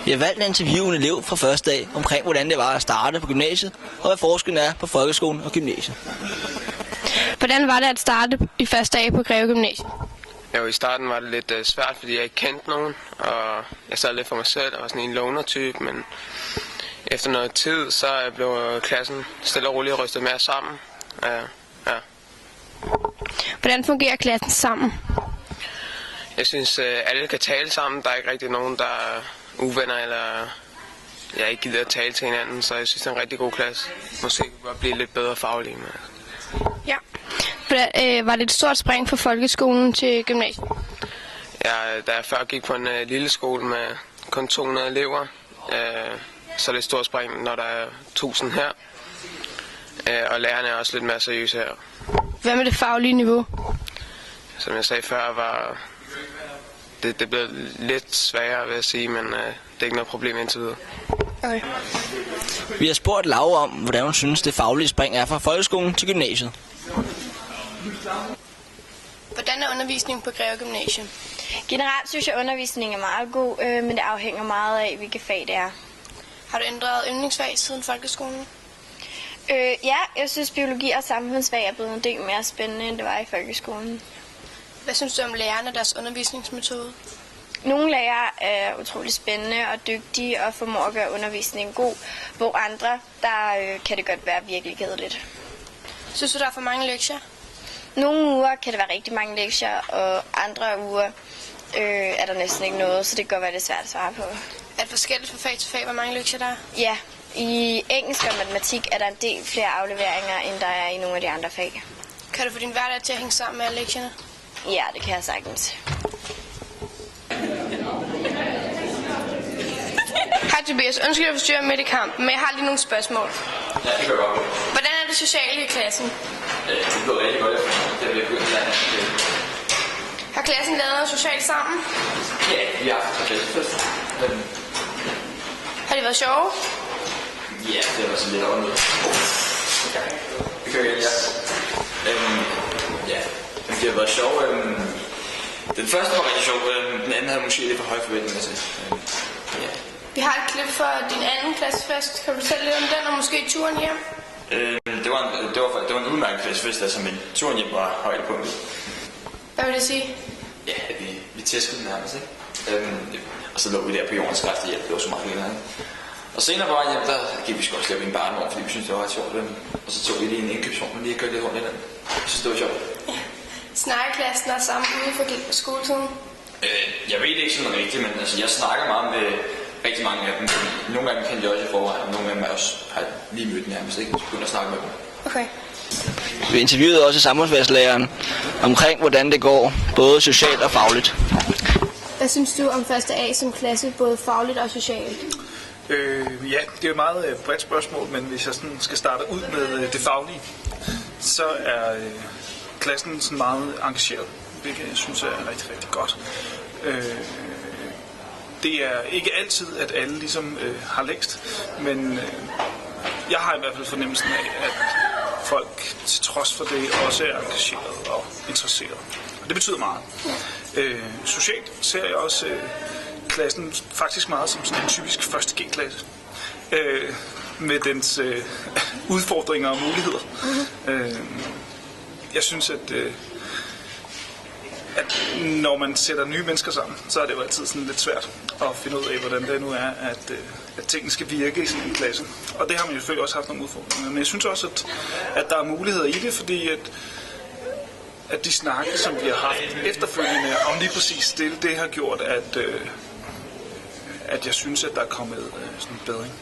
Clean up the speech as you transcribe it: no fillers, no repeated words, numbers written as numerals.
Vi har valgt at interviewe en elev fra første dag omkring, hvordan det var at starte på gymnasiet, og hvad forskellen er på folkeskolen og gymnasiet. Hvordan var det at starte i første dag på Greve Gymnasium? Jo, i starten var det lidt svært, fordi jeg ikke kendte nogen, og jeg sad lidt for mig selv og var sådan en loner-type, men efter noget tid, så blev klassen stille og roligt rystet mere sammen. Ja. Hvordan fungerer klassen sammen? Jeg synes, alle kan tale sammen. Der er ikke rigtig nogen, der er uvenner eller jeg ikke gider at tale til hinanden, så jeg synes, det er en rigtig god klasse. Måske kunne godt blive lidt bedre faglig. Men... Ja. Var det et stort spring fra folkeskolen til gymnasiet? Ja, da jeg før gik på en lille skole med kun 200 elever, så er det et stort spring, når der er 1000 her. Og lærerne er også lidt mere seriøse her. Hvad med det faglige niveau? Som jeg sagde før, var det blev lidt sværere, vil jeg sige, men det er ikke noget problem indtil videre. Okay. Vi har spurgt Laura om, hvordan hun synes, det faglige spring er fra folkeskolen til gymnasiet. Hvordan er undervisningen på Greve Gymnasium? Generelt synes jeg, at undervisningen er meget god, men det afhænger meget af, hvilke fag det er. Har du ændret yndlingsfag siden folkeskolen? Ja, jeg synes, biologi og samfundsfag er blevet en del mere spændende, end det var i folkeskolen. Hvad synes du om lærerne og deres undervisningsmetode? Nogle lærere er utrolig spændende og dygtige og formår at gøre undervisningen god, hvor andre, der kan det godt være virkelig kedeligt. Synes du, der er for mange lektier? Nogle uger kan det være rigtig mange lektier, og andre uger er der næsten ikke noget, så det kan godt være lidt svært at svare på. Er det forskelligt fra fag til fag, hvor mange lektier der er? Ja, i engelsk og matematik er der en del flere afleveringer, end der er i nogle af de andre fag. Kan du få din hverdag til at hænge sammen med alle lektierne? Ja, det kan jeg sagtens. Hej Tobias, undskyld at forstyrre midt i kampen, men jeg har lige nogle spørgsmål. Ja, det gør godt. Hvordan er det sociale i klassen? Det går rigtig godt. Det bliver begyndt at lande. Har klassen lavet noget socialt sammen? Ja, vi har haft klassefest. Har det været sjove? Ja, det var sådan lidt overnødt. Det kører igen, ja. Ja, det har været sjovt. Den første var rigtig sjov, den anden havde måske lidt for høje forventninger til. Ja. Vi har et klip fra din anden klassefest. Kan du fortælle lidt om den, og måske turen hjem? Det var en udmærket klassefest, altså, men turen hjem var højdepunktet. Hvad vil det sige? Ja, vi tæskede den nærmest, ikke? Og så lå vi der på jordens kræfter hjem. Det var så meget længere, ikke? Og senere på vejen hjem, der gik vi sgu også lave en barnevogn, fordi vi syntes, det var ret sjovt. Og så tog vi lige en indkøbsvogn, og lige kørte lidt rundt i den. Jeg synes, det var sjovt. Ja. Snakkeklassen er sammen ude for skoletiden? Jeg ved det ikke sådan rigtigt, men altså, jeg snakker meget med rigtig mange af dem. Nogle af dem kendte jeg også i forvejen, og nogle af dem har lige mødt nærmest, ikke? Så begyndte at snakke med dem. Okay. Vi interviewede også samfundsfagslæreren omkring, hvordan det går, både socialt og fagligt. Hvad synes du om første A som klasse, både fagligt og socialt? Ja, det er et meget bredt spørgsmål, men hvis jeg sådan skal starte ud med det faglige, så er klassen sådan meget engageret, hvilket jeg synes er rigtig, rigtig godt. Det er ikke altid, at alle ligesom har længst, men jeg har i hvert fald fornemmelsen af, at folk til trods for det også er engageret og interesseret. Og det betyder meget. Socialt ser jeg også klassen faktisk meget som sådan en typisk første G-klasse. Med dens udfordringer og muligheder. Jeg synes, at når man sætter nye mennesker sammen, så er det jo altid sådan lidt svært at finde ud af, hvordan det nu er, at tingene skal virke i sådan en klasse. Og det har man jo selvfølgelig også haft nogle udfordringer. Men jeg synes også, at der er muligheder i det, fordi at de snakke, som vi har haft efterfølgende om lige præcis det har gjort, at jeg synes, at der er kommet sådan en bedring.